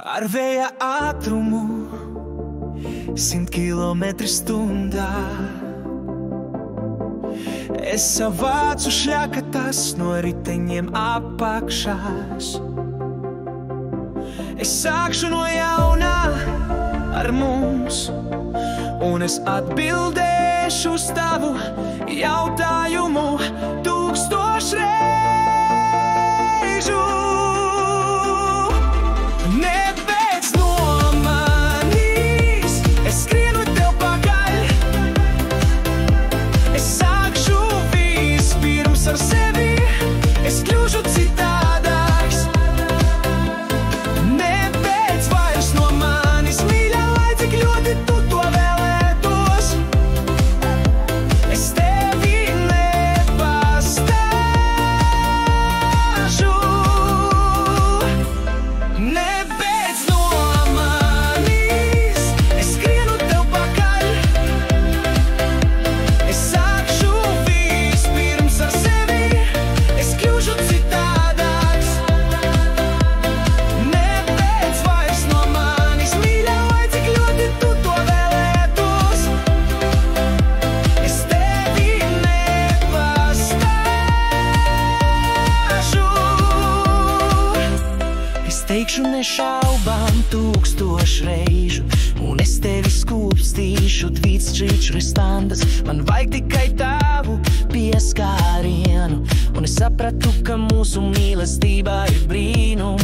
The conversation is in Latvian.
Ar vēja ātrumu 100 km/h. Es savācu šļakatas no riteņiem apakšās. Es sākšu no jaunā ar mums, un es atbildēšu uz tavu jautājumu 1000 reižu. Nebeidz no manis, es skrienu tev pakaļ. Es sākšu vispirms ar sevi, es kļūšu citādāks. Nebeidz vairs no manis, mīļā, lai cik ļoti tu to vēlētos. Es tevi nepastāšu. Nebeidz no manis, es skrienu tev pakaļ. Es sākšu vispirms ar sevi, es kļūšu citādāks. Nebeidz vairs no manis, mīļā, lai cik ļoti tu to vēlētos. Es tevi nepastāšu. Es teikšu nešaubām 1000 reižu, un es tevi skūpstīšu 24 stundas. Man vajag tikai tavu pieskārienu, un es sapratu, ka mūsu mīlestība ir brīnum.